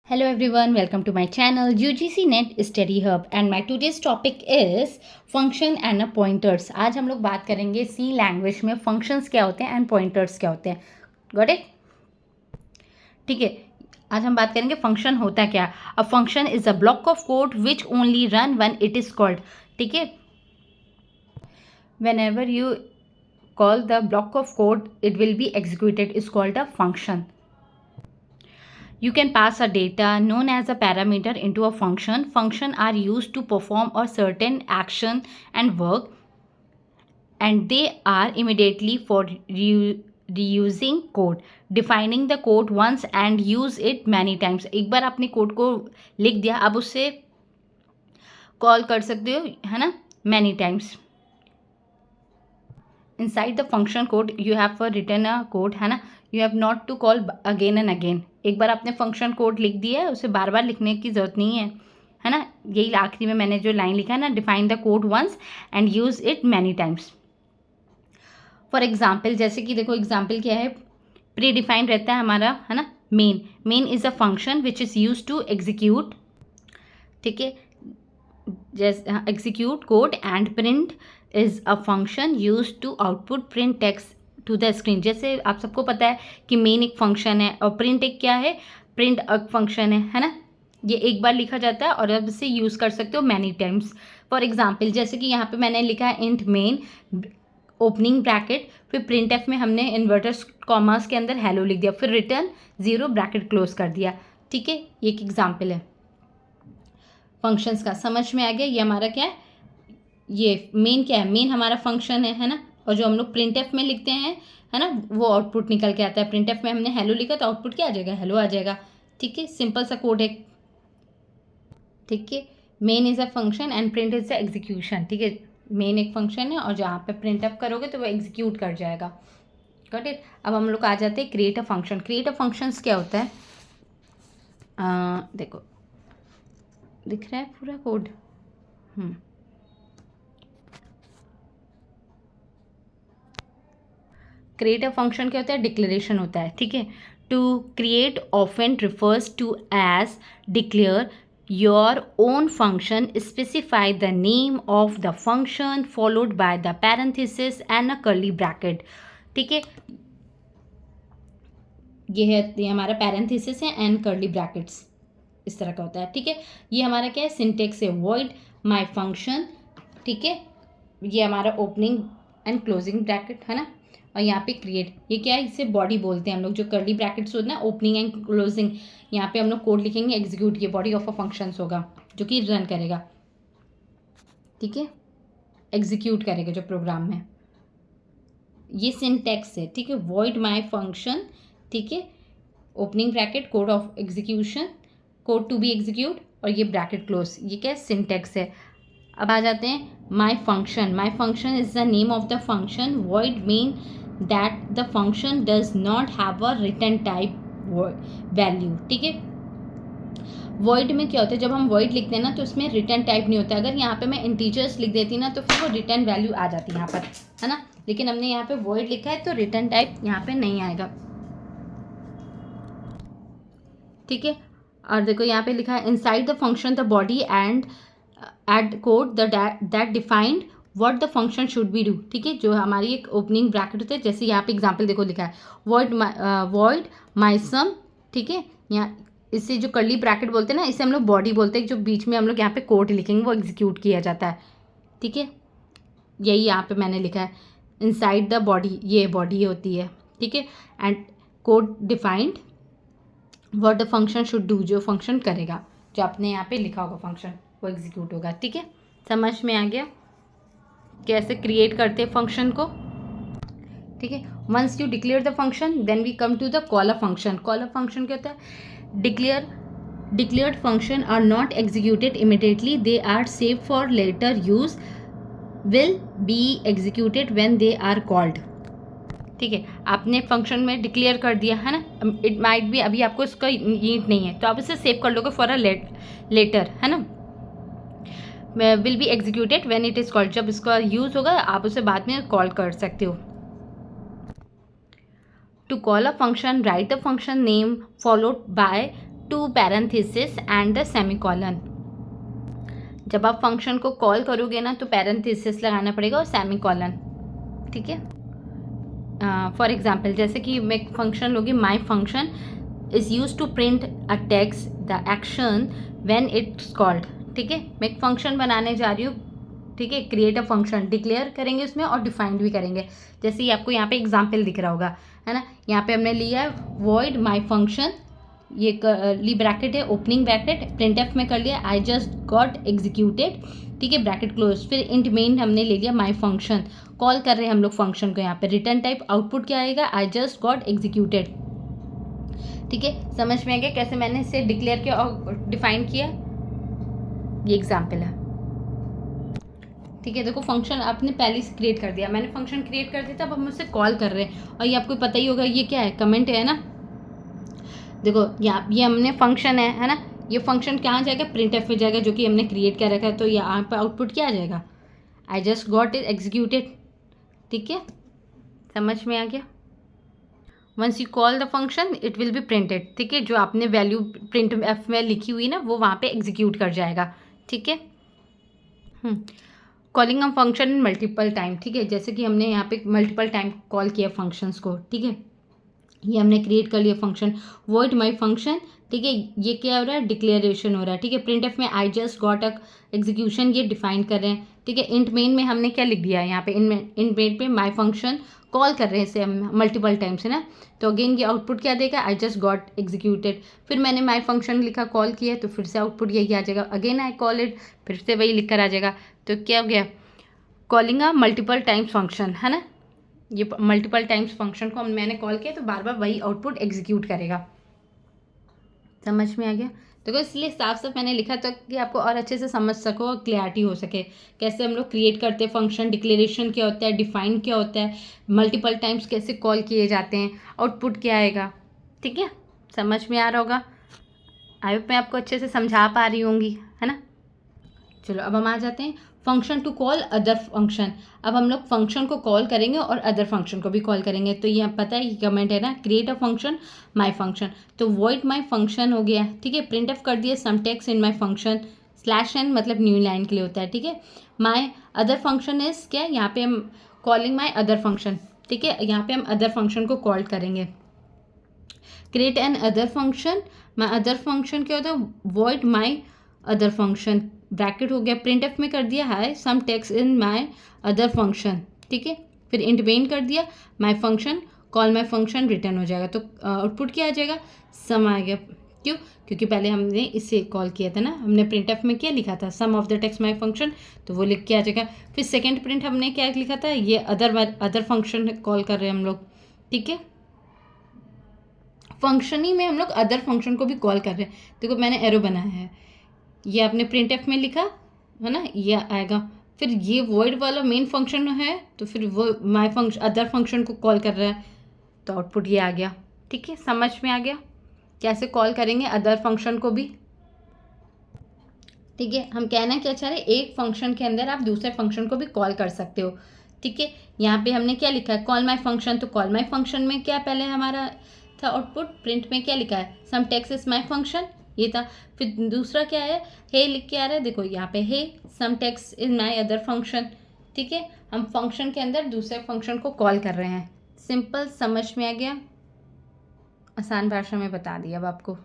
Hello everyone, welcome to my channel UGC Net Study Hub and my today's topic is function and pointers. आज हम लोग बात करेंगे C language में functions क्या होते हैं and pointers क्या होते हैं. Got it? ठीक है, आज हम बात करेंगे फंक्शन होता क्या. A function is a block of code which only run when it is called. ठीक है, whenever you call the block of code it will be executed is called a function. You can pass a data known as a parameter into a function. Function are used to perform a certain action and work, and they are immediately for reusing code. Defining the code once and use it many times. एक बार आपने code को लिख दिया, अब उससे call कर सकते हो, है ना, many times. Inside the function code you have written a code, है ना, you have not to call again and again. एक बार आपने फंक्शन कोड लिख दिया है, उसे बार बार लिखने की ज़रूरत नहीं है ना. यही आखिरी में मैंने जो लाइन लिखा है ना, define the code once and use it many times. For example, जैसे कि देखो एग्जाम्पल क्या है, प्री डिफाइंड रहता है हमारा, है ना, main. Main is a function which is use to execute, ठीक है, जैसे execute code. And print is a function use to output print text to the screen. जैसे आप सबको पता है कि मेन एक फंक्शन है और प्रिंट एक क्या है, प्रिंट एक फंक्शन है ना. ये एक बार लिखा जाता है और अब इसे यूज़ कर सकते हो मैनी टाइम्स. फॉर एग्जाम्पल, जैसे कि यहाँ पे मैंने लिखा है इंट मेन ओपनिंग ब्रैकेट, फिर प्रिंट एफ में हमने इन्वर्टर्स कॉमर्स के अंदर हेलो लिख दिया, फिर रिटर्न 0 ब्रैकेट क्लोज कर दिया. ठीक है, ये एक एग्जाम्पल है फंक्शंस का. समझ में आ गया. ये हमारा क्या है, ये मेन क्या है, मेन हमारा फंक्शन है ना. और जो हम लोग प्रिंट एफ में लिखते हैं, है ना, वो आउटपुट निकल के आता है. प्रिंट एफ में हमने हेलो लिखा तो आउटपुट क्या आ जाएगा, हेलो आ जाएगा. ठीक है, सिंपल सा कोड है. ठीक है, main is a function and print is the execution. ठीक है, मेन एक फंक्शन है और जहाँ पे प्रिंट एफ करोगे तो वो एग्जीक्यूट कर जाएगा. Got it. अब हम लोग आ जाते हैं create a function. Create a functions क्या होता है, देखो दिख रहा है पूरा कोड. क्रिएट अ फंक्शन क्या होता है, डिक्लेरेशन होता है. ठीक है, to create often refers to as declare your own function, specify the name of the function followed by the parenthesis and a curly bracket. ठीक है, ये हमारा पैरेंथेसिस है एंड कर्ली ब्रैकेट्स, इस तरह का होता है. ठीक है, ये हमारा क्या है, सिंटेक्स है, वॉइड माई फंक्शन. ठीक है, ये हमारा ओपनिंग एंड क्लोजिंग ब्रैकेट है ना. और यहाँ पे क्रिएट, ये क्या है, इसे बॉडी बोलते हैं हम लोग. जो कर्ली ब्रैकेट्स होते हैं, ओपनिंग एंड क्लोजिंग, यहाँ पे हम लोग कोड लिखेंगे. एग्जीक्यूट, ये बॉडी ऑफ अ फंक्शंस होगा जो कि रन करेगा. ठीक है, एग्जीक्यूट करेगा जो प्रोग्राम में. ये सिंटेक्स है. ठीक है, वॉइड माई फंक्शन. ठीक है, opening bracket, code of execution, code to be execute, और ये ब्रैकेट क्लोज. ये क्या है, सिंटेक्स है. अब आ जाते हैं माई function. My function is the name of the function. Void mean that the function does not have a return type value. ठीक है, वॉइड में क्या होता है, जब हम वॉइड लिखते हैं ना तो उसमें रिटर्न टाइप नहीं होता. अगर यहाँ पे मैं इंटीजर्स लिख देती ना तो फिर वो रिटर्न वैल्यू आ जाती यहाँ पर, है ना. लेकिन हमने यहाँ पे वॉइड लिखा है तो रिटर्न टाइप यहाँ पे नहीं आएगा. ठीक है, और देखो यहाँ पे लिखा है inside the function the body and add code that defined what the function should be do. ठीक है, जो हमारी एक ओपनिंग ब्रैकेट होता है, जैसे यहाँ पे एग्जांपल देखो लिखा है वॉइड माई सम. ठीक है, यहाँ इसे जो कर्ली ब्रैकेट बोलते हैं ना, इसे हम लोग बॉडी बोलते हैं. जो बीच में हम लोग यहाँ पे कोड लिखेंगे वो एग्जीक्यूट किया जाता है. ठीक है, यही यहाँ पे मैंने लिखा है इनसाइड द बॉडी, ये बॉडी होती है. ठीक है, and code defined what the function should do, जो फंक्शन करेगा, जो आपने यहाँ पे लिखा होगा फंक्शन, वो एग्जीक्यूट होगा. ठीक है, समझ में आ गया कैसे क्रिएट करते हैं फंक्शन को. ठीक है, once you declare the function then we come to the call a function. Call a function क्या होता है, declared function are not executed immediately, they are save for later use, will be executed when they are called. ठीक है, आपने function में declare कर दिया है ना, इट माइट भी अभी आपको इसका नीड नहीं है तो आप इसे सेव कर लोगे फॉर अ लेटर, है ना. Will be executed when it is called, जब इसका यूज़ होगा आप उसे बाद में कॉल कर सकते हो. To call a function, write the function name followed by two parenthesis and the semicolon. जब आप फंक्शन को कॉल करोगे ना तो पैरेंथेसिस लगाना पड़ेगा और सेमीकोलन, ठीक है। फॉर एग्जाम्पल जैसे कि मैं फंक्शन लोगी, my function is use to print a text the action when it's called, ठीक है। मैं एक फंक्शन बनाने जा रही हूँ, ठीक है। क्रिएट अ फंक्शन डिक्लेयर करेंगे उसमें और डिफाइंड भी करेंगे। जैसे ही आपको यहाँ पे एग्जाम्पल दिख रहा होगा, है ना। यहाँ पे हमने लिया है वॉइड माई फंक्शन, ये ली ब्रैकेट है, ओपनिंग ब्रैकेट, प्रिंट एफ में कर लिया आई जस्ट गॉट एग्जीक्यूटेड, ठीक है, ब्रैकेट क्लोज। फिर इंट मेन हमने ले लिया माई फंक्शन, कॉल कर रहे हैं हम लोग फंक्शन को। यहाँ पे रिटर्न टाइप आउटपुट क्या आएगा, आई जस्ट गॉट एग्जीक्यूटेड, ठीक है। समझ में आ गया कैसे मैंने इसे डिक्लेयर किया और डिफाइन किया। ये एग्जाम्पल है, ठीक है। देखो फंक्शन आपने पहले से क्रिएट कर दिया, मैंने फंक्शन क्रिएट कर दिया, तब हम उससे कॉल कर रहे हैं। और ये आपको पता ही होगा ये क्या है, कमेंट है ना। देखो यहाँ ये हमने फंक्शन है ना, ये फंक्शन कहाँ जाएगा, प्रिंट एफ में जाएगा जो कि हमने क्रिएट कर रखा है। तो यहाँ पर आउटपुट क्या आ जाएगा, I just got it executed, ठीक है। समझ में आ गया। Once you call the function it will be printed, ठीक है। जो आपने वैल्यू प्रिंट एफ में लिखी हुई ना वो वहाँ पे एग्जीक्यूट कर जाएगा, ठीक है। Calling a function in multiple time, ठीक है। जैसे कि हमने यहाँ पे मल्टीपल टाइम कॉल किया फंक्शंस को, ठीक है। ये हमने क्रिएट कर लिया फंक्शन वॉइड माई फंक्शन, ठीक है। ये क्या हो रहा है, डिक्लेरेशन हो रहा है, ठीक है। प्रिंट एफ में आई जस्ट गॉट अ एग्जीक्यूशन, ये डिफाइन कर रहे हैं, ठीक है। इंट मेन में हमने क्या लिख दिया है यहाँ पे, इंट मेन पे माई फंक्शन कॉल कर रहे हैं इसे हम मल्टीपल टाइम्स, है ना। तो अगेन ये आउटपुट क्या देगा, आई जस्ट गॉट एग्जीक्यूटेड। फिर मैंने माई फंक्शन लिखा, कॉल किया, तो फिर से आउटपुट यही आ जाएगा, अगेन आई कॉल इट, फिर से वही लिख कर आ जाएगा। तो क्या हो गया, calling a multiple times function, है ना। ये मल्टीपल टाइम्स फंक्शन को मैंने कॉल किया तो बार बार वही आउटपुट एग्जीक्यूट करेगा। समझ में आ गया। देखो इसलिए साफ साफ मैंने लिखा था कि आपको और अच्छे से समझ सको और क्लैरिटी हो सके कैसे हम लोग क्रिएट करते हैं फंक्शन, डिक्लेरेशन क्या होता है, डिफाइन क्या होता है, मल्टीपल टाइम्स कैसे कॉल किए जाते हैं, आउटपुट क्या आएगा, ठीक है। समझ में आ रहा होगा। आई होप मैं आपको अच्छे से समझा पा रही होंगी, है ना। चलो अब हम आ जाते हैं function to call other function. अब हम लोग फंक्शन को कॉल करेंगे और अदर फंक्शन को भी कॉल करेंगे। तो ये पता है ये कमेंट है ना, create a function my function, तो वॉइड माई फंक्शन हो गया, ठीक है। प्रिंट एफ कर दिया some text in my function, slash n मतलब न्यू लाइन के लिए होता है, ठीक है। माई अदर फंक्शन इज क्या, यहाँ पे हम कॉलिंग माई अदर फंक्शन, ठीक है। यहाँ पे हम अदर फंक्शन को कॉल करेंगे। Create another function, my other function क्या होता है, void my other function, bracket हो गया, प्रिंट एफ में कर दिया है some text in my other function, ठीक है। फिर इंट मेन कर दिया my function, call my function, return हो जाएगा। तो आउटपुट क्या आ जाएगा, सम आ गया। क्यों, क्योंकि पहले हमने इससे कॉल किया था ना, हमने प्रिंट एफ में क्या लिखा था, some of the text my function, तो वो लिख के आ जाएगा। फिर सेकेंड प्रिंट हमने क्या लिखा था, ये अदर फंक्शन कॉल कर रहे हैं हम लोग, ठीक है। फंक्शनिंग में हम लोग अदर फंक्शन को भी कॉल कर रहे हैं। देखो मैंने एरो बनाया है, ये आपने प्रिंट एफ में लिखा है ना, ये आएगा। फिर ये वॉइड वाला मेन फंक्शन है, तो फिर वो माई फंक्शन अदर फंक्शन को कॉल कर रहा है, तो आउटपुट ये आ गया, ठीक है। समझ में आ गया कैसे कॉल करेंगे अदर फंक्शन को भी, ठीक है। हम कहना क्या चाह रहे हैं, एक फंक्शन के अंदर आप दूसरे फंक्शन को भी कॉल कर सकते हो, ठीक है। यहाँ पे हमने क्या लिखा है, कॉल माई फंक्शन, तो कॉल माई फंक्शन में क्या पहले हमारा था आउटपुट, प्रिंट में क्या लिखा है, some text is my function, ये था। फिर दूसरा क्या है, हे लिख के आ रहा है, देखो यहाँ पे hey some text is my other function, ठीक है। हम फंक्शन के अंदर दूसरे फंक्शन को कॉल कर रहे हैं। सिंपल, समझ में आ गया, आसान भाषा में बता दिया अब आपको।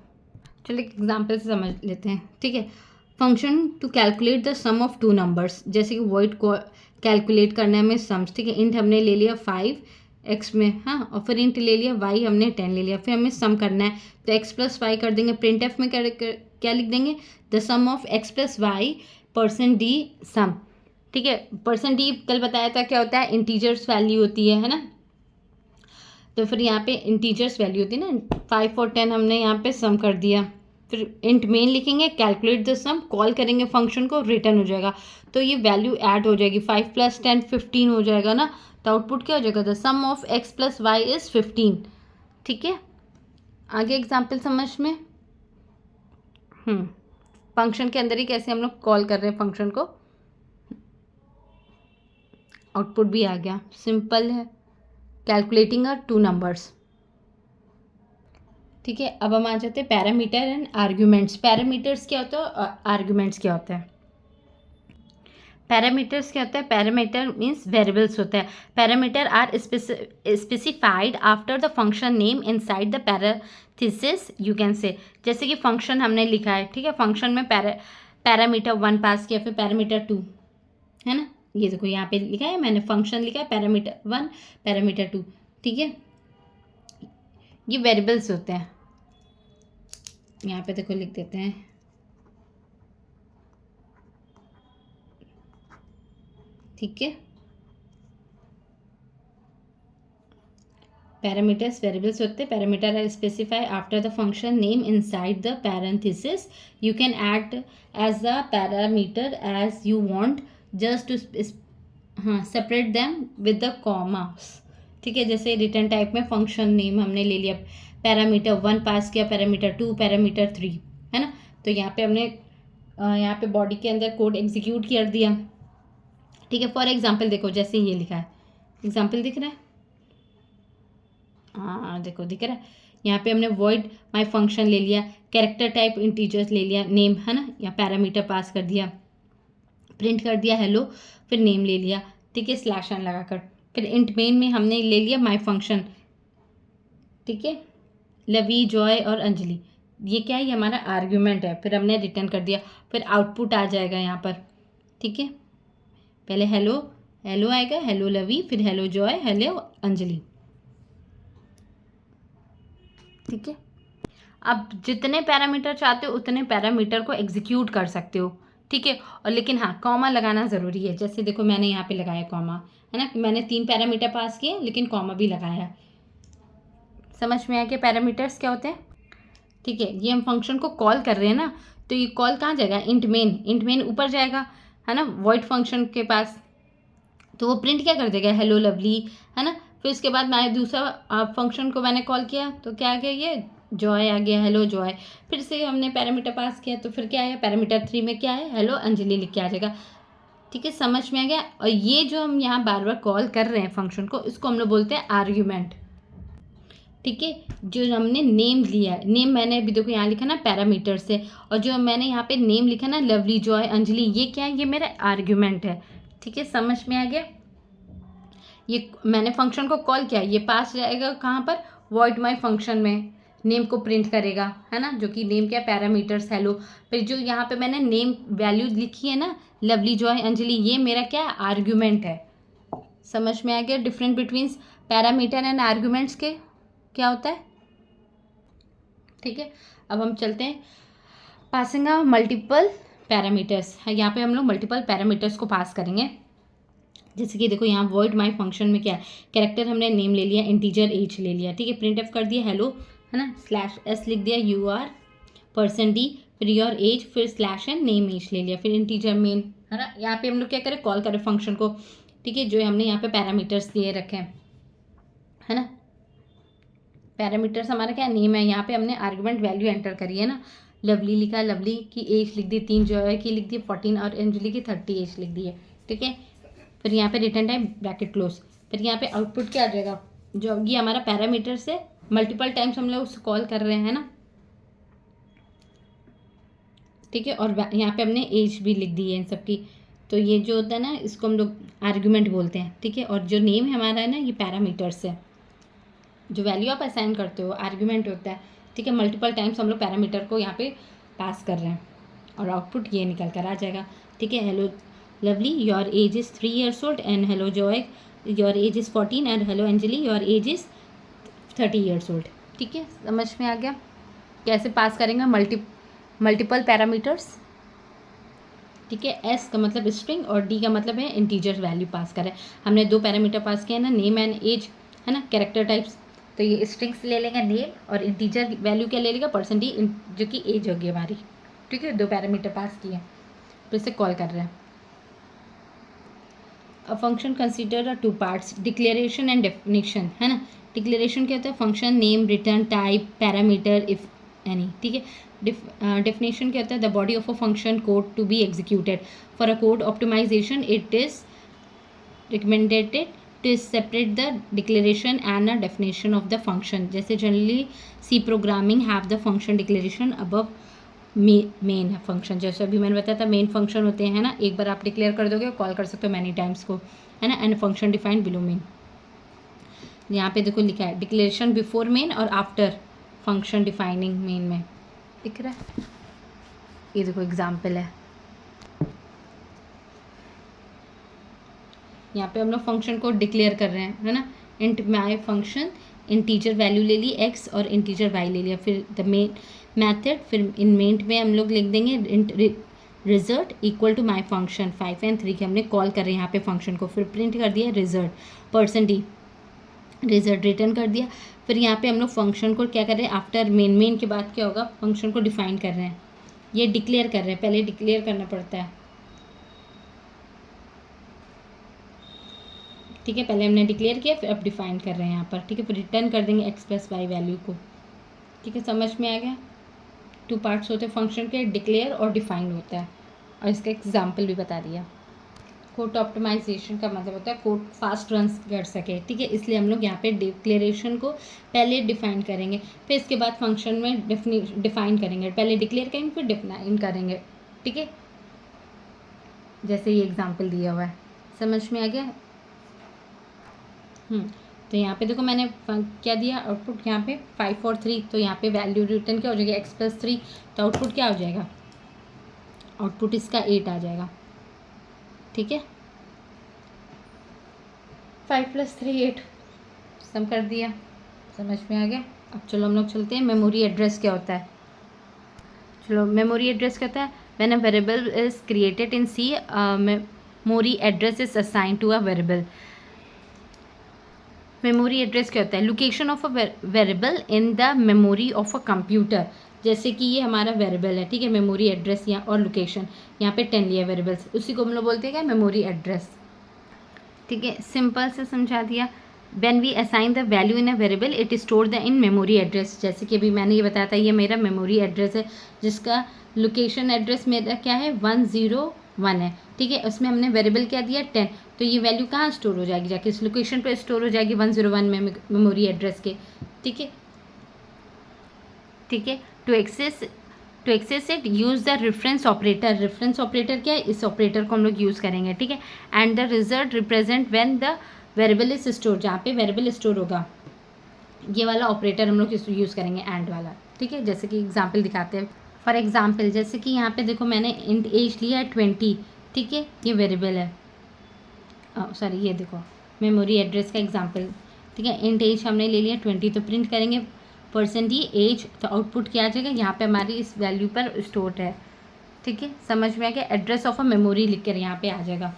चलो एक एग्जाम्पल से समझ लेते हैं, ठीक है। Function to calculate the sum of two numbers, जैसे कि वॉइड को कैलकुलेट करने में सम्स, ठीक है। इंट हमने ले लिया 5 एक्स में, हाँ, और फिर इंट ले लिया वाई हमने 10 ले लिया, फिर हमें सम करना है, तो एक्स प्लस वाई कर देंगे। प्रिंट एफ में क्या लिख देंगे, the sum of x plus y percent d sum, ठीक है। परसेंट डी कल बताया था क्या होता है, इंटीजर्स वैल्यू होती है ना। तो फिर यहाँ पे इंटीजर्स वैल्यू होती है ना, 5 और 10 हमने यहाँ पे सम कर दिया। फिर इंट मेन लिखेंगे, कैलकुलेट द सम, कॉल करेंगे फंक्शन को, रिटर्न हो जाएगा। तो ये वैल्यू ऐड हो जाएगी, 5 + 10 15 हो जाएगा ना। तो आउटपुट क्या हो जाएगा, the sum of x plus y is 15, ठीक है। आगे एग्जाम्पल समझ में, फंक्शन के अंदर ही कैसे हम लोग कॉल कर रहे हैं फंक्शन को, आउटपुट भी आ गया, सिंपल है। कैलकुलेटिंग आर टू नंबर्स, ठीक है, अब हम आ जाते हैं पैरामीटर एंड आर्ग्यूमेंट्स। पैरामीटर्स क्या होता है और आर्ग्यूमेंट्स क्या होता है? पैरामीटर्स क्या होता है? पैरामीटर मीन्स वेरिएबल्स होता है। Parameter are specified after the function name inside the parenthesis you can say. जैसे कि फंक्शन हमने लिखा है, ठीक है, फंक्शन में पैरामीटर 1 पास किया, फिर पैरामीटर 2, है ना, ये देखो यहाँ पे लिखा है, मैंने फंक्शन लिखा है पैरामीटर 1 पैरामीटर 2, ठीक है, ये वेरिएबल्स होते हैं। यहाँ पे देखो लिख देते हैं, ठीक है, पैरामीटर्स वेरिएबल्स होते हैं। Parameter are specify after the function name inside the parenthesis. You can add as the parameter as you want just to separate them with the commas, ठीक है। जैसे रिटर्न टाइप में फंक्शन नेम हमने ले लिया, parameter 1 पास किया, parameter 2, parameter 3, है ना, तो यहाँ पे हमने यहाँ पे बॉडी के अंदर कोड एग्जीक्यूट कर दिया, ठीक है। फॉर एग्जाम्पल देखो, जैसे ये लिखा है, एग्जाम्पल दिख रहा है, हाँ देखो दिख रहा है, यहाँ पे हमने वॉइड माई फंक्शन ले लिया, कैरेक्टर टाइप इंटीजर्स ले लिया, नेम, है ना, या पैरामीटर पास कर दिया, प्रिंट कर दिया हेलो, फिर नेम ले लिया, ठीक है, स्लैश एन लगाकर, फिर इंट मेन में हमने ले लिया माई फंक्शन, ठीक है, लवी, जॉय और अंजलि, ये क्या है, ये हमारा आर्ग्यूमेंट है, फिर हमने रिटर्न कर दिया, फिर आउटपुट आ जाएगा यहाँ पर, ठीक है, पहले हेलो हेलो आएगा, हेलो लवी, फिर हेलो जॉय, हेलो अंजलि, ठीक है। अब जितने पैरामीटर चाहते हो उतने पैरामीटर को एग्जीक्यूट कर सकते हो, ठीक है, और लेकिन हाँ कॉमा लगाना ज़रूरी है। जैसे देखो मैंने यहाँ पे लगाया कॉमा, है ना, मैंने 3 पैरामीटर पास किए लेकिन कॉमा भी लगाया। समझ में आया कि पैरामीटर्स क्या होते हैं, ठीक है। ये हम फंक्शन को कॉल कर रहे हैं ना, तो ये कॉल कहाँ जाएगा, इंट मेन ऊपर जाएगा, है ना, वॉइड फंक्शन के पास, तो वो प्रिंट क्या कर देगा, हेलो लवली, है ना, फिर उसके बाद मैं दूसरा फंक्शन को मैंने कॉल किया तो क्या आ गया, ये जॉय आ गया, हेलो जॉय, फिर से हमने पैरामीटर पास किया तो फिर क्या है, पैरामीटर 3 में क्या है, हेलो अंजलि लिख के आ जाएगा, ठीक है, समझ में आ गया। और ये जो हम यहाँ बार बार कॉल कर रहे हैं फंक्शन को, इसको हम लोग बोलते हैं आर्ग्यूमेंट, ठीक है। जो हमने नेम लिया है, नेम मैंने अभी देखो यहाँ लिखा ना पैरामीटर से, और जो मैंने यहाँ पे नेम लिखा ना लवली, जॉय, अंजलि, ये क्या है, ये मेरा आर्ग्यूमेंट है, ठीक है, समझ में आ गया। ये मैंने फंक्शन को कॉल किया, ये पास जाएगा कहाँ पर, वॉइड माई फंक्शन में, नेम को प्रिंट करेगा, है ना, जो कि नेम क्या है, पैरामीटर्स हेलो, फिर जो यहाँ पे मैंने नेम वैल्यू लिखी है ना, लवली, जॉय, अंजलि, ये मेरा क्या है, आर्ग्यूमेंट है। समझ में आ गया different between parameter and arguments के क्या होता है, ठीक है। अब हम चलते हैं पासिंग ऑफ मल्टीपल पैरामीटर्स, यहाँ पे हम लोग मल्टीपल पैरामीटर्स को पास करेंगे। जैसे कि देखो यहाँ वॉइड माई फंक्शन में क्या है, कैरेक्टर हमने नेम ले लिया, इंटीजर एज ले लिया, ठीक है, प्रिंट एफ कर दिया हेलो, है ना, स्लैश एस लिख दिया, यू आर पर्सन डी, फिर योर एज, फिर स्लैश एन नेम एज ले लिया, फिर इंटीजर मेन, है ना, यहाँ पे हम लोग क्या करें, कॉल करें फंक्शन को, ठीक है, जो हमने यहाँ पे पैरामीटर्स दिए रखे हैं, है ना, पैरामीटर्स हमारा क्या नेम है, यहाँ पे हमने आर्गुमेंट वैल्यू एंटर करी है ना, लवली लिखा, लवली की एज लिख दी 3, जॉय की लिख दी 14 और अंजलि की 30 एज लिख दी है, ठीक है। फिर यहाँ पे रिटर्न टाइम ब्रैकेट क्लोज, फिर यहाँ पे आउटपुट क्या आ जाएगा, जो ये हमारा पैरामीटर से मल्टीपल टाइम्स हम लोग उसको कॉल कर रहे हैं ना, ठीक है, और यहाँ पे हमने एज भी लिख दी है इन सबकी, तो ये जो होता है ना इसको हम लोग आर्ग्यूमेंट बोलते हैं, ठीक है। और जो नेम हमारा है ना ये पैरामीटर्स है, जो वैल्यू आप असाइन करते हो आर्ग्यूमेंट होता है, ठीक है। मल्टीपल टाइम्स हम लोग पैरामीटर को यहाँ पे पास कर रहे हैं और आउटपुट ये निकल कर आ जाएगा, ठीक है। Hello lovely, your age is 3 years old, and hello Joy, your age is 14, and hello Anjali, your age is 30 years old, ठीक है, समझ में आ गया कैसे पास करेंगे मल्टीपल पैरामीटर्स, ठीक है। एस का मतलब स्ट्रिंग और डी का मतलब है इंटीजर वैल्यू पास करें। हमने 2 पैरामीटर पास किए हैं ना, नेम एंड एज, है ना, कैरेक्टर टाइप्स, तो ये स्ट्रिंग्स ले लेंगे नेम, और इंटीजर वैल्यू क्या ले लेगा, परसेंट डी, जो कि एज होगी हमारी, ठीक है। 2 पैरामीटर पास किए तो इसे कॉल कर रहे हैं। A function consider 2 parts, declaration and definition, है ना। डिक्लेरेशन क्या होता है, function name, return type, parameter if any, ठीक है। डेफिनेशन क्या होता है, the body of a function code to be executed for a code optimization, it is recommended to separate the declaration and a definition of the function. जैसे generally C programming have the function declaration above main function, जैसे अभी मैंने बताया था main function होते हैं ना, एक बार आप डिक्लेयर कर दोगे कॉल कर सकते हो मैनी टाइम्स को, है ना, and function defined below main. यहाँ पे देखो लिखा है डिक्लेरेशन बिफोर मेन और आफ्टर फंक्शन डिफाइनिंग मेन में, दिख रहा है, ये देखो एग्जाम्पल है। यहाँ पे हम लोग फंक्शन को डिक्लेयर कर रहे हैं, है ना, इंट माई फंक्शन इंटीजर वैल्यू ले ली एक्स और इंटीजर वाई ले लिया, फिर द मेन मैथड, फिर इन मेन में हम लोग लिख देंगे int result equal to my function 5 और 3 के हमने कॉल कर रहे हैं यहाँ पे फंक्शन को, फिर प्रिंट कर दिया रिजल्ट %d रिजल्ट रिटर्न कर दिया। फिर यहाँ पे हम लोग फंक्शन को क्या कर रहे हैं, आफ्टर मेन के बाद क्या होगा, फंक्शन को डिफाइन कर रहे हैं, ये डिक्लेयर कर रहे हैं, पहले डिक्लेयर करना पड़ता है, ठीक है, पहले हमने डिक्लेयर किया फिर अब डिफाइन कर रहे हैं यहाँ पर, ठीक है, फिर रिटर्न कर देंगे x + y वैल्यू को, ठीक है, समझ में आ गया। 2 पार्ट्स होते हैं फंक्शन के, डिक्लेयर और डिफाइन होता है, और इसका एग्जाम्पल भी बता दिया। कोड ऑप्टिमाइजेशन का मतलब होता है कोड फास्ट रन कर सके, ठीक है, इसलिए हम लोग यहाँ पे डिक्लेरेशन को पहले डिफाइन करेंगे, फिर इसके बाद फंक्शन में डिफाइन करेंगे, पहले डिक्लेयर करेंगे फिर डिफाइन करेंगे, ठीक है, जैसे ये एग्जाम्पल दिया हुआ है, समझ में आ गया। तो यहाँ पे देखो मैंने क्या दिया आउटपुट, यहाँ पे 5 और 3, तो यहाँ पे वैल्यू रिटर्न क्या हो जाएगा x + 3, तो आउटपुट क्या हो जाएगा, आउटपुट इसका 8 आ जाएगा, ठीक है, 5 + 3 8 सम कर दिया, समझ में आ गया। अब चलो हम लोग चलते हैं मेमोरी एड्रेस क्या होता है। चलो मेमोरी एड्रेस क्या होता है, when a variable is created in C memory address is assign to a variable. Memory address क्या होता है, location of a variable in the memory of a computer, जैसे कि ये हमारा वेरिएबल है, ठीक है, मेमोरी एड्रेस यहाँ और लोकेशन, यहाँ पे 10 लिया वेरिएबल्स, उसी को हम लोग बोलते हैं क्या, मेमोरी एड्रेस, ठीक है, सिंपल से समझा दिया। When we assign the value in a variable it store the in memory address, जैसे कि अभी मैंने ये बताया था ये मेरा मेमोरी एड्रेस है, जिसका लोकेशन एड्रेस मेरा क्या है 101 है, ठीक है, उसमें हमने वेरिएबल क्या दिया 10, तो ये वैल्यू कहाँ स्टोर हो जाएगी, जाके इस लोकेशन पे स्टोर हो जाएगी 101 में मेमोरी एड्रेस के, ठीक है, ठीक है। To access it use the reference operator, reference operator क्या है, इस ऑपरेटर को हम लोग यूज़ करेंगे, ठीक है, and the result represent when the variable is store, जहाँ पे वेरिएबल स्टोर होगा ये वाला ऑपरेटर हम लोग यूज़ करेंगे एंड वाला, ठीक है, जैसे कि एग्जाम्पल दिखाते हैं। फॉर एग्जाम्पल जैसे कि यहाँ पे देखो मैंने इंट एज लिया है 20, ठीक है, ये वेरिएबल है, सॉरी ये देखो मेमोरी एड्रेस का एग्जाम्पल, ठीक है, इंट एज हमने ले लिया 20, तो प्रिंट करेंगे % एज, तो आउटपुट क्या आ जाएगा, यहाँ पे हमारी इस वैल्यू पर स्टोर है, ठीक है, समझ में आ गया, एड्रेस ऑफ अ मेमोरी लिख कर यहाँ पे आ जाएगा,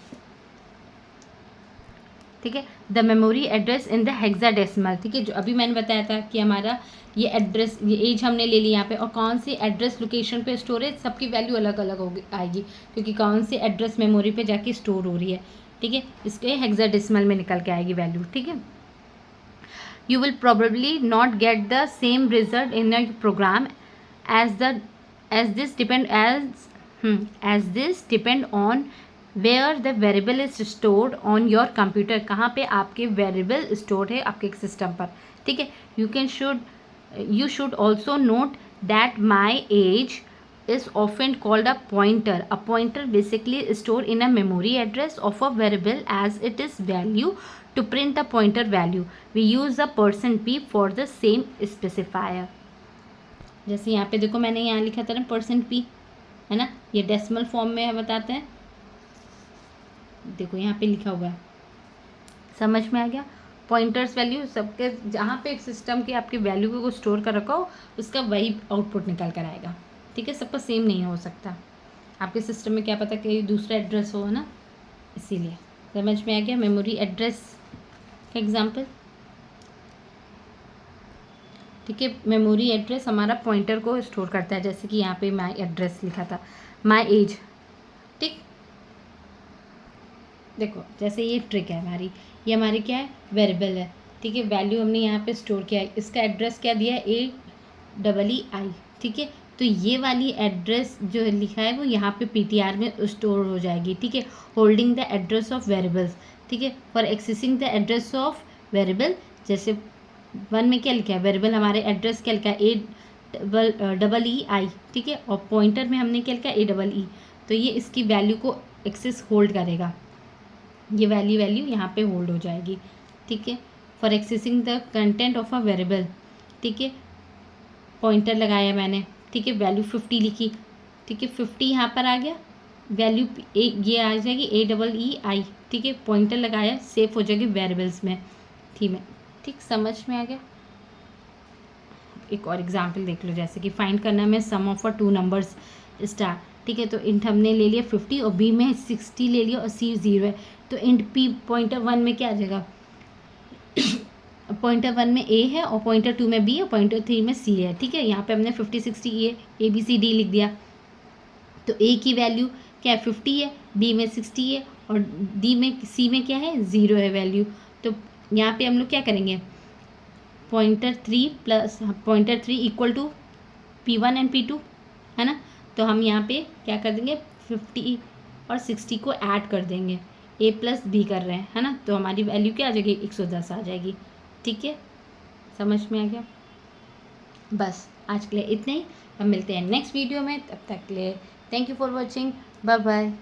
ठीक है, the memory address in the hexadecimal, ठीक है, जो अभी मैंने बताया था कि हमारा ये एड्रेस, ये एज हमने ले ली यहाँ पे, और कौन सी एड्रेस लोकेशन पे स्टोर है, सबकी वैल्यू अलग अलग होगी आएगी, क्योंकि कौन सी एड्रेस मेमोरी पे जाके स्टोर हो रही है, ठीक है, इसके हेक्साडेसिमल में निकल के आएगी वैल्यू, ठीक है। You will probably not get the same result in a program as this depend on where the variable is stored on your computer, कहाँ पे आपके variable stored है आपके सिस्टम पर, ठीक है। You should also note that my age is often called a pointer. A pointer basically stored in a memory address of a variable as it is value. To print the pointer value we use the %p for the same specifier, जैसे यहाँ पे देखो मैंने यहाँ लिखा था ना %p, है ना, ये डेसिमल फॉर्म में बताते हैं, देखो यहाँ पे लिखा हुआ है, समझ में आ गया। पॉइंटर्स वैल्यू सबके जहाँ पे एक सिस्टम की आपकी वैल्यू को स्टोर कर रखा हो उसका वही आउटपुट निकल कर आएगा, ठीक है, सबका सेम नहीं हो सकता, आपके सिस्टम में क्या पता कि दूसरा एड्रेस हो, है ना, इसीलिए समझ में आ गया। मेमोरी एड्रेस का एग्जाम्पल, ठीक है, मेमोरी एड्रेस हमारा पॉइंटर को स्टोर करता है, जैसे कि यहाँ पे माई एड्रेस लिखा था, माई एज, ठीक, देखो जैसे ये ट्रिक है हमारी, ये हमारी क्या है वेरिएबल है, ठीक है, वैल्यू हमने यहाँ पे स्टोर किया है, इसका एड्रेस क्या दिया है AEEI, ठीक है, तो ये वाली एड्रेस जो लिखा है वो यहाँ पे PTR में स्टोर हो जाएगी, ठीक है, holding the address of variables, ठीक है। For accessing the address of variable, जैसे 1 में क्या लिखा है, वेरिएबल हमारे एड्रेस क्या लिखा है, AEEI, ठीक है, और पॉइंटर में हमने क्या लिखा है, AEE, तो ये इसकी वैल्यू को एक्सेस होल्ड करेगा, ये वैल्यू यहाँ पे होल्ड हो जाएगी, ठीक है। For accessing the content of a variable, ठीक है, पॉइंटर लगाया मैंने, ठीक है, वैल्यू 50 लिखी, ठीक है, 50 यहाँ पर आ गया, वैल्यू ये आ जाएगी AEEI, ठीक है, पॉइंटर लगाया, सेव हो जाएगी वेरिएबल्स में, ठीक, समझ में आ गया। एक और एग्जांपल देख लो, जैसे कि फाइंड करना में सम ऑफ 2 नंबर्स स्टार, ठीक है, तो इंट हमने ले लिया 50 और बी में 60 ले लिया और सी 0 है, तो इंट पी पॉइंटर 1 में क्या आ जाएगा, पॉइंटर 1 में ए है और पॉइंटर 2 में बी और पॉइंटर 3 में सी है, ठीक है। यहाँ पे हमने 50 60 ABCD लिख दिया, तो ए की वैल्यू क्या है, 50 है, बी में 60 है और सी में क्या है, 0 है वैल्यू। तो यहाँ पे हम लोग क्या करेंगे, pointer 3 equal to P1 and P2, है ना, तो हम यहाँ पे क्या कर देंगे, 50 और 60 को ऐड कर देंगे, A प्लस बी कर रहे हैं, है ना, तो हमारी वैल्यू क्या आ जाएगी, 110 आ जाएगी, ठीक है, समझ में आ गया। बस आज के लिए इतना ही, हम मिलते हैं नेक्स्ट वीडियो में, तब तक के लिए thank you for watching, bye bye.